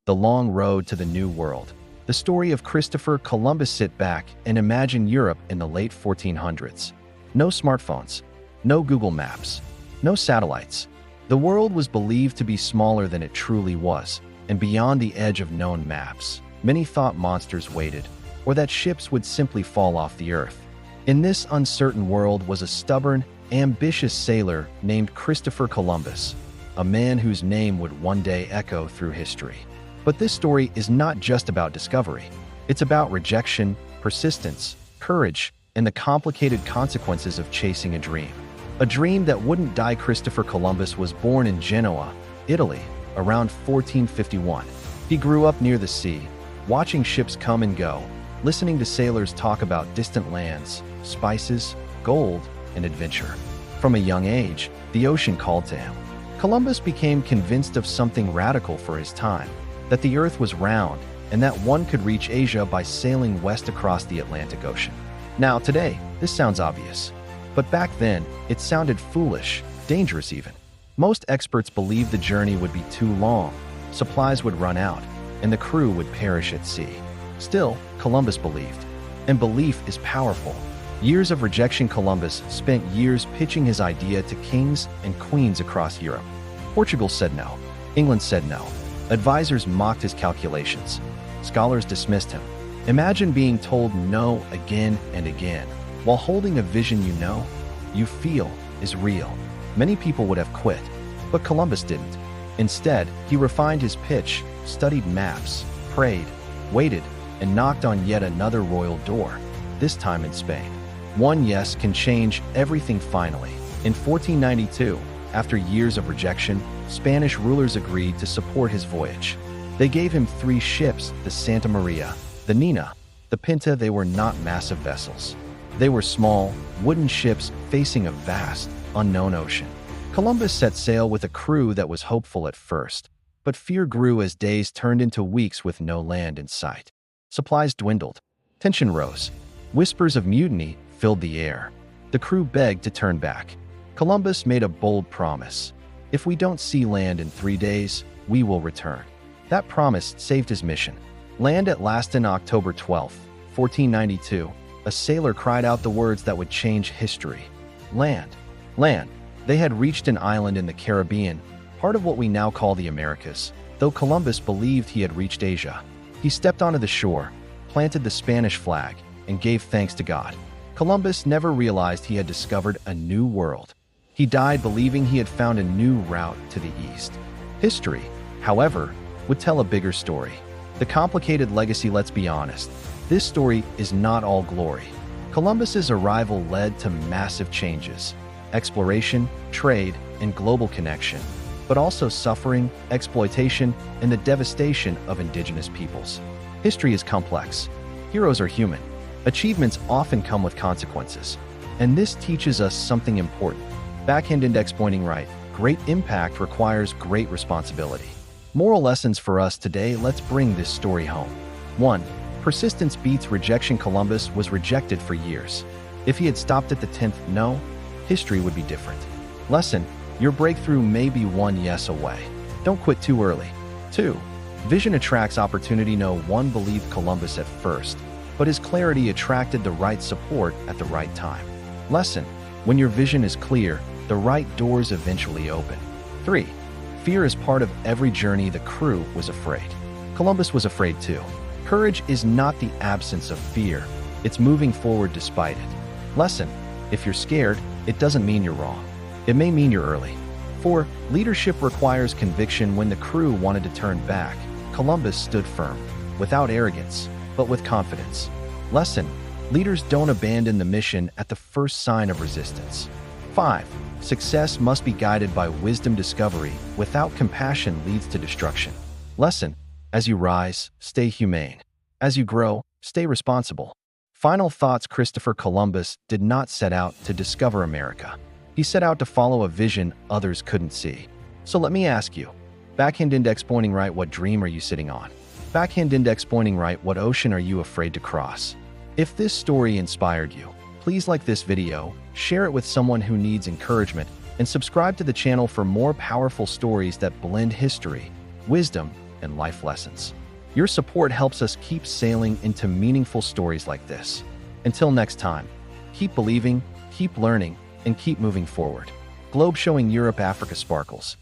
The Long Road to the New World. The story of Christopher Columbus. Sit back and imagine Europe in the late 1400s. No smartphones, no Google Maps, no satellites. The world was believed to be smaller than it truly was, and beyond the edge of known maps. Many thought monsters waited, or that ships would simply fall off the earth. In this uncertain world was a stubborn, ambitious sailor named Christopher Columbus, a man whose name would one day echo through history. But this story is not just about discovery. It's about rejection, persistence, courage, and the complicated consequences of chasing a dream. A dream that wouldn't die. Christopher Columbus was born in Genoa, Italy, around 1451. He grew up near the sea, watching ships come and go, listening to sailors talk about distant lands, spices, gold, and adventure. From a young age, the ocean called to him. Columbus became convinced of something radical for his time, that the earth was round and that one could reach Asia by sailing west across the Atlantic Ocean. Now, today, this sounds obvious. But back then, it sounded foolish, dangerous even. Most experts believed the journey would be too long, supplies would run out, and the crew would perish at sea. Still, Columbus believed. And belief is powerful. Years of rejection. Columbus spent years pitching his idea to kings and queens across Europe. Portugal said no. England said no. Advisors mocked his calculations. Scholars dismissed him. Imagine being told no again and again, while holding a vision you feel is real. Many people would have quit, but Columbus didn't. Instead, he refined his pitch, studied maps, prayed, waited, and knocked on yet another royal door, this time in Spain. One yes can change everything. Finally, in 1492, after years of rejection, Spanish rulers agreed to support his voyage. They gave him 3 ships, the Santa Maria, the Nina, the Pinta. They were not massive vessels. They were small, wooden ships facing a vast, unknown ocean. Columbus set sail with a crew that was hopeful at first, but fear grew as days turned into weeks with no land in sight. Supplies dwindled. Tension rose. Whispers of mutiny filled the air. The crew begged to turn back. Columbus made a bold promise. If we don't see land in 3 days, we will return. That promise saved his mission. Land at last. On October 12, 1492, a sailor cried out the words that would change history. Land. Land. They had reached an island in the Caribbean, part of what we now call the Americas. Though Columbus believed he had reached Asia, he stepped onto the shore, planted the Spanish flag, and gave thanks to God. Columbus never realized he had discovered a new world. He died believing he had found a new route to the east. History, however, would tell a bigger story. The complicated legacy. Let's be honest, this story is not all glory. Columbus's arrival led to massive changes: exploration, trade, and global connection, but also suffering, exploitation, and the devastation of indigenous peoples. History is complex. Heroes are human. Achievements often come with consequences. And this teaches us something important. Backhand index pointing right. Great impact requires great responsibility. Moral lessons for us today. Let's bring this story home. 1. Persistence beats rejection. Columbus was rejected for years. If he had stopped at the 10th no, history would be different. Lesson: your breakthrough may be one yes away. Don't quit too early. 2. Vision attracts opportunity. No one believed Columbus at first, but his clarity attracted the right support at the right time. Lesson: when your vision is clear, the right doors eventually open. 3. Fear is part of every journey. The crew was afraid. Columbus was afraid too. Courage is not the absence of fear. It's moving forward despite it. Lesson: if you're scared, it doesn't mean you're wrong. It may mean you're early. 4. Leadership requires conviction. When the crew wanted to turn back, Columbus stood firm, without arrogance, but with confidence. Lesson: leaders don't abandon the mission at the first sign of resistance. 5. Success must be guided by wisdom. Discovery without compassion leads to destruction. Lesson: as you rise, stay humane. As you grow, stay responsible. Final thoughts. Christopher Columbus did not set out to discover America. He set out to follow a vision others couldn't see. So let me ask you, backhand index pointing right, what dream are you sitting on? Backhand index pointing right, what ocean are you afraid to cross? If this story inspired you, please like this video, share it with someone who needs encouragement, and subscribe to the channel for more powerful stories that blend history, wisdom, and life lessons. Your support helps us keep sailing into meaningful stories like this. Until next time, keep believing, keep learning, and keep moving forward. Globe showing Europe, Africa sparkles.